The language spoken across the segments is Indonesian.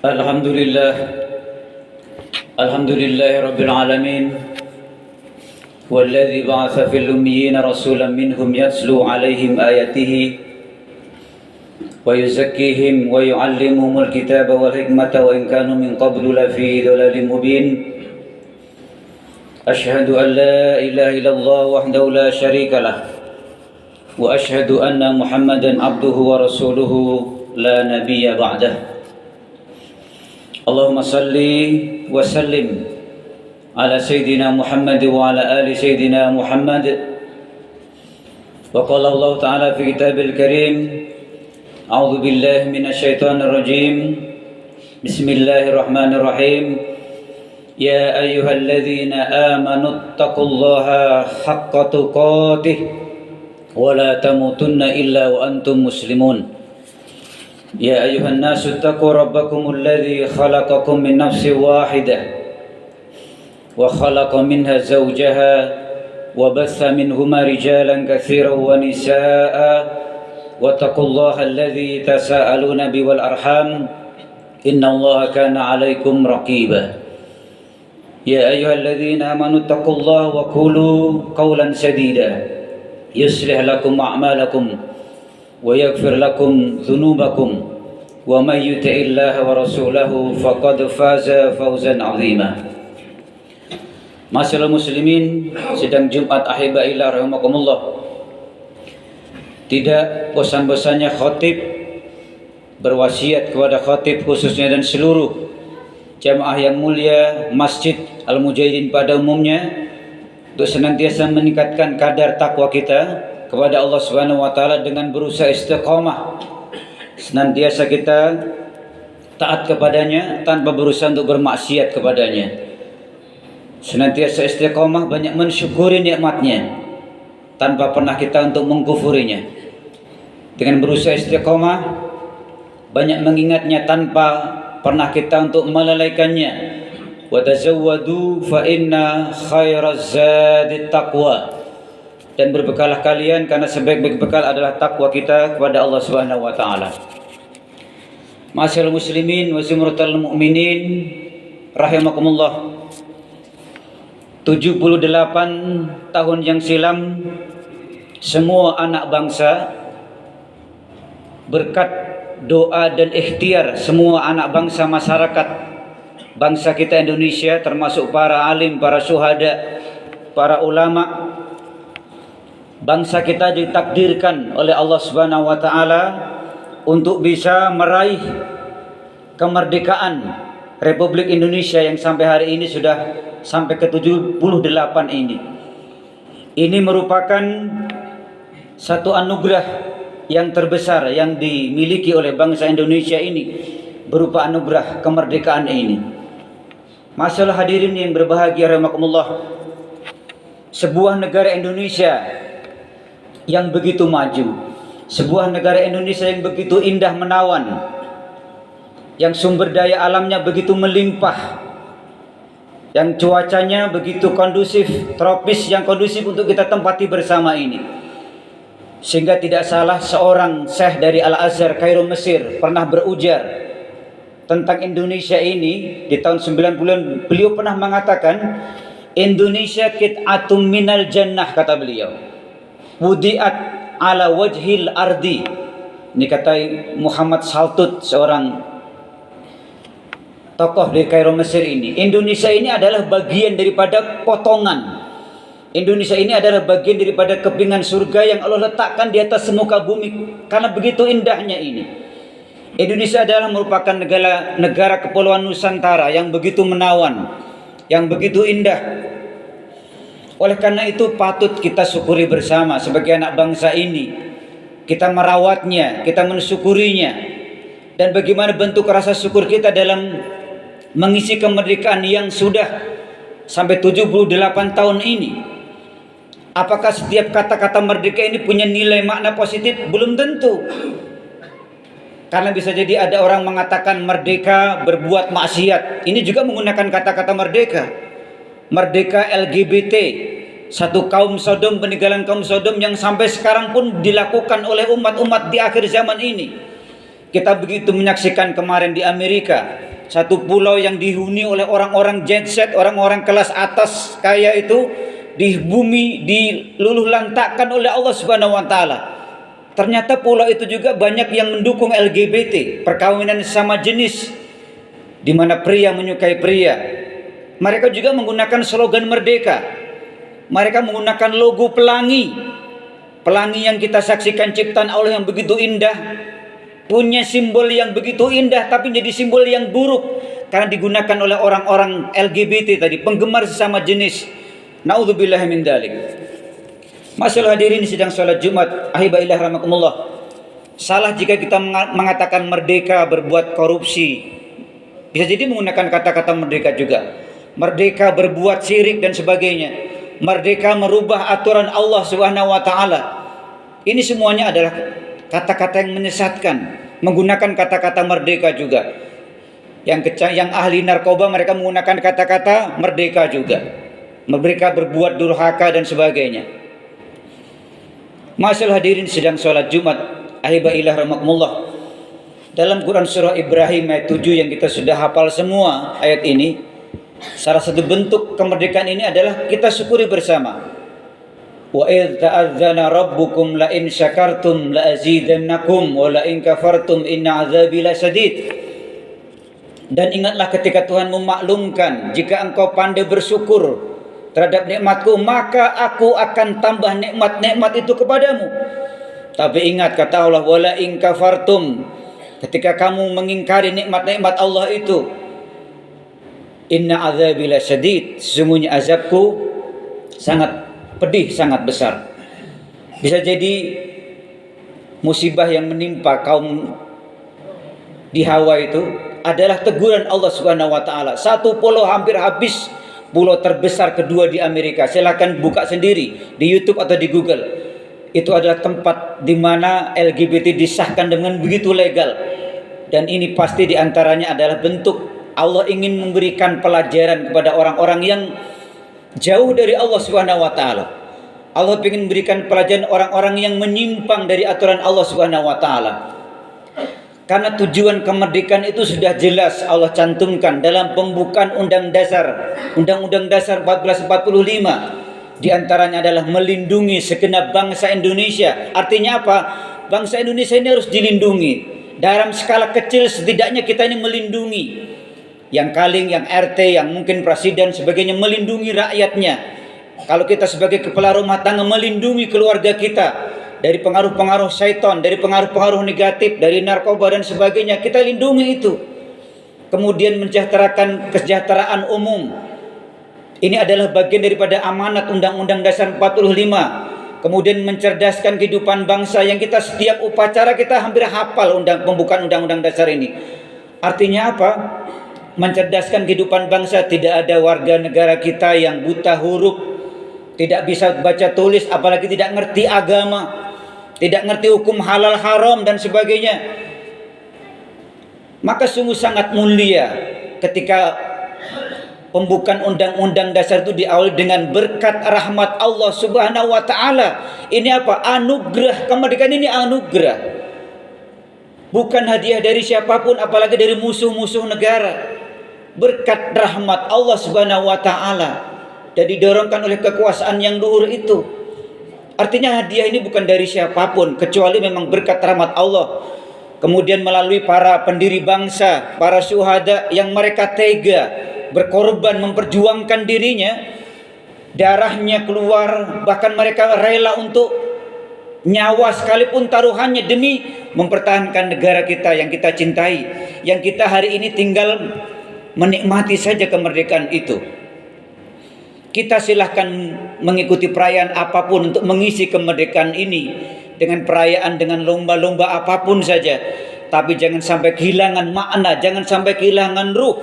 Alhamdulillah, Alhamdulillah Rabbil Alamin. Walladzi ba'atha fil ummiyina rasulan minhum yatslu 'alaihim ayatihi wa yuzakkihim wa yu'allimuhumul kitaba wal hikmata wa in kanu min qablu lafi dhalalin mubin. Asyhadu an la ilaha illallah wahdahu la syarika lah wa asyhadu anna Muhammadan abduhu wa rasuluhu la nabiyya ba'dah. Allahumma salli wa sallim ala Sayyidina Muhammad wa ala ali Sayyidina Muhammad. Wa qala Allah Ta'ala fi kitabil karim, a'udhu billahi minasyaitanir rajim, bismillahirrahmanirrahim. Ya ayyuhalladzina amanu taqullaha haqqa tuqatih wa la tamutunna illa wa antum muslimun. يا أيها الناس اتقوا ربكم الذي خلقكم من نفس واحدة وخلق منها زوجها وبث منهما رجالا كثيرا ونساء واتقوا الله الذي تساءلون به والأرحام إن الله كان عليكم رقيبا. يا أيها الذين آمنوا اتقوا الله وقولوا قولا سديدا يصلح لكم أعمالكم ويغفر لكم ذنوبكم ومن يطع الله ورسوله فقد فاز فوزا عظيما. Masyaallah muslimin, sidang Jumat ahibaillah rahimakumullah. Tidak bosan-bosannya khatib berwasiat kepada khatib khususnya dan seluruh jamaah yang mulia Masjid Al-Mujahidin pada umumnya untuk senantiasa meningkatkan kadar takwa kita kepada Allah Subhanahu wa taala dengan berusaha istiqamah. Senantiasa kita taat kepadanya tanpa berusaha untuk bermaksiat kepadanya. Senantiasa istiqamah, banyak mensyukuri nikmatnya tanpa pernah kita untuk mengkufurinya. Dengan berusaha istiqamah, banyak mengingatnya tanpa pernah kita untuk melalaikannya. Wa tazawwadu fa inna khairaz zadi taqwa. Dan berbekalah kalian karena sebaik-baik bekal adalah takwa kita kepada Allah Subhanahu wa taala. Ma'asyiral muslimin wa zumratal mu'minin rahimakumullah. 78 tahun yang silam semua anak bangsa berkat doa dan ikhtiar semua anak bangsa masyarakat bangsa kita Indonesia, termasuk para alim, para syuhada, para ulama, bangsa kita ditakdirkan oleh Allah Subhanahu wa taala untuk bisa meraih kemerdekaan Republik Indonesia yang sampai hari ini sudah sampai ke 78 ini. Ini merupakan satu anugerah yang terbesar yang dimiliki oleh bangsa Indonesia ini, berupa anugerah kemerdekaan ini. Masyaallah hadirin yang berbahagia rahimakumullah. Sebuah negara Indonesia yang begitu maju, sebuah negara Indonesia yang begitu indah menawan, yang sumber daya alamnya begitu melimpah, yang cuacanya begitu kondusif, tropis yang kondusif untuk kita tempati bersama ini. Sehingga tidak salah seorang syekh dari Al-Azhar Kairo Mesir pernah berujar tentang Indonesia ini di tahun 90-an. Beliau pernah mengatakan, Indonesia qit'atum minal jannah, kata beliau. Wudi'at ala wajhil ardi. Ini kata Muhammad Saltut, seorang tokoh di Kairo Mesir ini. Indonesia ini adalah bagian daripada potongan. Indonesia ini adalah bagian daripada kepingan surga yang Allah letakkan di atas muka bumi. Karena begitu indahnya ini. Indonesia adalah merupakan negara kepulauan Nusantara yang begitu menawan, yang begitu indah. Oleh karena itu patut kita syukuri bersama sebagai anak bangsa ini. Kita merawatnya, kita mensyukurinya. Dan bagaimana bentuk rasa syukur kita dalam mengisi kemerdekaan yang sudah sampai 78 tahun ini. Apakah setiap kata-kata merdeka ini punya nilai makna positif? Belum tentu. Karena bisa jadi ada orang mengatakan merdeka berbuat maksiat. Ini juga menggunakan kata-kata merdeka. Merdeka LGBT, satu kaum Sodom, peninggalan kaum Sodom yang sampai sekarang pun dilakukan oleh umat-umat di akhir zaman ini. Kita begitu menyaksikan kemarin di Amerika, Satu pulau yang dihuni oleh orang-orang jet set, orang-orang kelas atas kaya itu, di bumi diluluh lantakkan oleh Allah Subhanahu wa taala. Ternyata pulau itu juga banyak yang mendukung LGBT, perkawinan sama jenis, di mana pria menyukai pria. Mereka juga menggunakan slogan merdeka. Mereka menggunakan logo pelangi. Pelangi yang kita saksikan ciptaan Allah yang begitu indah, punya simbol yang begitu indah, tapi jadi simbol yang buruk karena digunakan oleh orang-orang LGBT tadi, penggemar sesama jenis. Naudzubillahi min dzalik. Masalah hadirin sidang salat Jumat, ahibaillah rahmakumullah. Salah jika kita mengatakan merdeka berbuat korupsi. Bisa jadi menggunakan kata-kata merdeka juga. Merdeka berbuat syirik dan sebagainya. Merdeka merubah aturan Allah Subhanahu wa taala. Ini semuanya adalah kata-kata yang menyesatkan. Menggunakan kata-kata merdeka juga. Yang ahli narkoba mereka menggunakan kata-kata merdeka juga. Mereka berbuat durhaka dan sebagainya. Masalah hadirin sedang sholat Jumat, ahibaillah rahmakumullah. Dalam Quran surah Ibrahim ayat 7 yang kita sudah hafal semua ayat ini, salah satu bentuk kemerdekaan ini adalah kita syukuri bersama. Wa idz ta'adzana rabbukum la in syakartum la azidannakum wa la in kafartum inna 'adzabi lasyadid. Dan ingatlah ketika Tuhan memaklumkan, jika engkau pandai bersyukur terhadap nikmatku, maka aku akan tambah nikmat-nikmat itu kepadamu. Tapi ingat, kata Allah, wala in kafartum, ketika kamu mengingkari nikmat-nikmat Allah itu, inna azabi lasyadid, sesungguhnya azabku sangat pedih, sangat besar. Bisa jadi musibah yang menimpa kaum di Hawa itu adalah teguran Allah Subhanahu wa taala. Satu pulau hampir habis, pulau terbesar kedua di Amerika. Silakan buka sendiri di YouTube atau di Google. Itu adalah tempat di mana LGBT disahkan dengan begitu legal. Dan ini pasti diantaranya adalah bentuk Allah ingin memberikan pelajaran kepada orang-orang yang jauh dari Allah Subhanahu wa taala. Allah ingin memberikan pelajaran orang-orang yang menyimpang dari aturan Allah Subhanahu wa taala. Karena tujuan kemerdekaan itu sudah jelas Allah cantumkan dalam pembukaan Undang-Undang Dasar 1445. Di antaranya adalah melindungi segenap bangsa Indonesia. Artinya apa? Bangsa Indonesia ini harus dilindungi. Dalam skala kecil setidaknya kita ini melindungi. Yang kaling, yang RT, yang mungkin presiden sebagainya, melindungi rakyatnya. Kalau kita sebagai kepala rumah tangga melindungi keluarga kita dari pengaruh-pengaruh syaitan, dari pengaruh-pengaruh negatif, dari narkoba dan sebagainya, kita lindungi itu. Kemudian mensejahterakan kesejahteraan umum. Ini adalah bagian daripada amanat Undang-Undang Dasar 45. Kemudian mencerdaskan kehidupan bangsa yang kita setiap upacara kita hampir hafal pembukaan Undang-Undang Dasar ini. Artinya apa? Mencerdaskan kehidupan bangsa. Tidak ada warga negara kita yang buta huruf, tidak bisa baca tulis, apalagi tidak ngerti agama, tidak ngerti hukum halal haram dan sebagainya. Maka sungguh sangat mulia ketika pembukaan Undang-Undang Dasar itu diawali dengan berkat rahmat Allah Subhanahu wa taala. Ini apa? Anugerah. Kemerdekaan ini anugerah. Bukan hadiah dari siapapun, apalagi dari musuh-musuh negara. Berkat rahmat Allah Subhanahu wa taala dan didorongkan oleh kekuasaan yang luhur itu. Artinya hadiah ini bukan dari siapapun, kecuali memang berkat rahmat Allah. Kemudian melalui para pendiri bangsa, para syuhada yang mereka tega, berkorban, memperjuangkan dirinya, darahnya keluar, bahkan mereka rela untuk nyawa sekalipun taruhannya demi mempertahankan negara kita yang kita cintai, yang kita hari ini tinggal menikmati saja kemerdekaan itu. Kita silahkan mengikuti perayaan apapun untuk mengisi kemerdekaan ini, dengan perayaan, dengan lomba-lomba apapun saja. Tapi jangan sampai kehilangan makna, jangan sampai kehilangan ruh,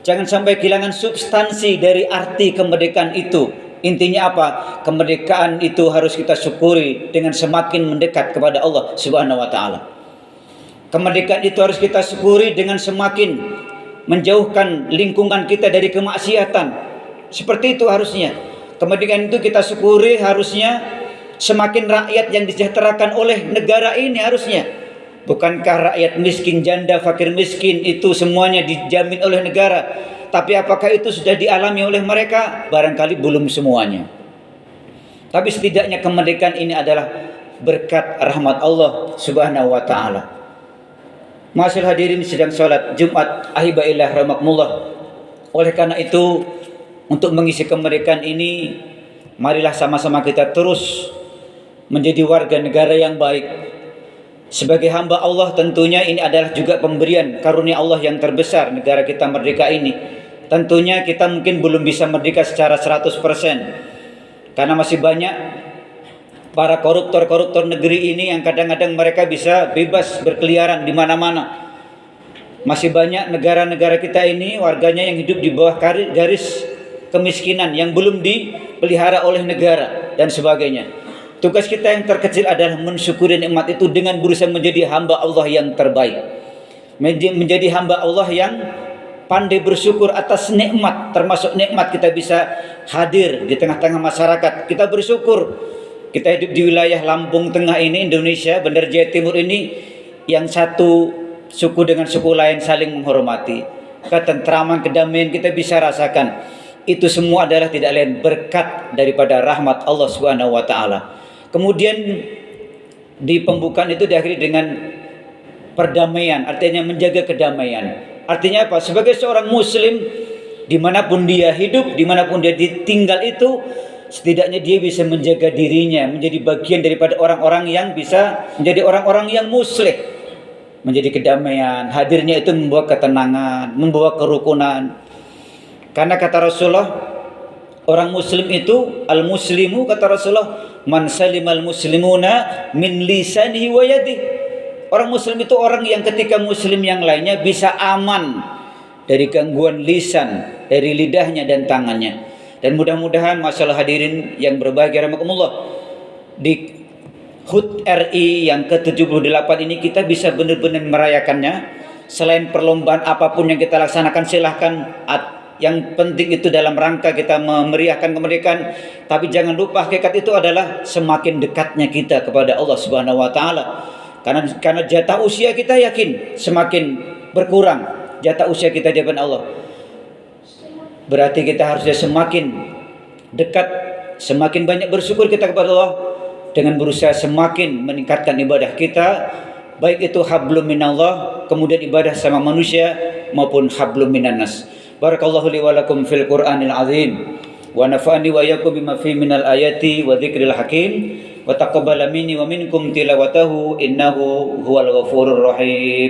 jangan sampai kehilangan substansi dari arti kemerdekaan itu. Intinya apa? Kemerdekaan itu harus kita syukuri dengan semakin mendekat kepada Allah Subhanahu wa taala. Kemerdekaan itu harus kita syukuri dengan semakin menjauhkan lingkungan kita dari kemaksiatan. Seperti itu harusnya. Kemerdekaan itu kita syukuri harusnya semakin rakyat yang disejahterakan oleh negara ini harusnya. Bukankah rakyat miskin, janda, fakir miskin itu semuanya dijamin oleh negara? Tapi apakah itu sudah dialami oleh mereka? Barangkali belum semuanya. Tapi setidaknya kemerdekaan ini adalah berkat rahmat Allah Subhanahu wa taala. Masyaallah hadirin sedang salat Jumat ahibaillah rahmakumullah. Oleh karena itu, untuk mengisi kemerdekaan ini, marilah sama-sama kita terus menjadi warga negara yang baik. Sebagai hamba Allah tentunya ini adalah juga pemberian karunia Allah yang terbesar negara kita merdeka ini. Tentunya kita mungkin belum bisa merdeka secara 100%. Karena masih banyak para koruptor-koruptor negeri ini yang kadang-kadang mereka bisa bebas berkeliaran di mana-mana. Masih banyak negara-negara kita ini warganya yang hidup di bawah garis kemiskinan yang belum dipelihara oleh negara dan sebagainya. Tugas kita yang terkecil adalah mensyukuri nikmat itu dengan berusaha menjadi hamba Allah yang terbaik. Menjadi hamba Allah yang pandai bersyukur atas nikmat, termasuk nikmat kita bisa hadir di tengah-tengah masyarakat. Kita bersyukur kita hidup di wilayah Lampung Tengah ini, Indonesia, Bandar Jaya Timur ini, yang satu suku dengan suku lain saling menghormati. Ketentraman, kedamaian kita bisa rasakan. Itu semua adalah tidak lain berkat daripada rahmat Allah Subhanahu wa taala. Kemudian di pembukaan itu diakhiri dengan perdamaian, artinya menjaga kedamaian. Artinya apa? Sebagai seorang muslim, dimanapun dia hidup, dimanapun dia tinggal itu, setidaknya dia bisa menjaga dirinya, menjadi bagian daripada orang-orang yang bisa menjadi orang-orang yang muslih, menjadi kedamaian. Hadirnya itu membawa ketenangan, membawa kerukunan. Karena kata Rasulullah, orang muslim itu, al-muslimu, kata Rasulullah, man salimal muslimuna min lisanihi wa yadihi. Orang muslim itu orang yang ketika muslim yang lainnya bisa aman dari gangguan lisan, dari lidahnya dan tangannya. Dan mudah-mudahan masalah hadirin yang berbahagia rahimakumullah, di HUT RI yang ke-78 ini kita bisa benar-benar merayakannya. Selain perlombaan apapun yang kita laksanakan, silahkan. Yang penting itu dalam rangka kita memeriahkan kemerdekaan. Tapi jangan lupa hakikat itu adalah semakin dekatnya kita kepada Allah Subhanahu wa taala. Karena jatah usia kita yakin semakin berkurang, jatah usia kita di hadapan Allah. Berarti kita harusnya semakin dekat, semakin banyak bersyukur kita kepada Allah dengan berusaha semakin meningkatkan ibadah kita, baik itu hablum minallah, kemudian ibadah sama manusia, maupun hablum minannas. Barakallahu li wa lakum fil Qur'anil azim wa nafa'ani wa iyyakum bima fi minal ayati wa dzikril hakim wa taqabbala minni wa minkum tilawatahu innahu huwal ghafurur rahim.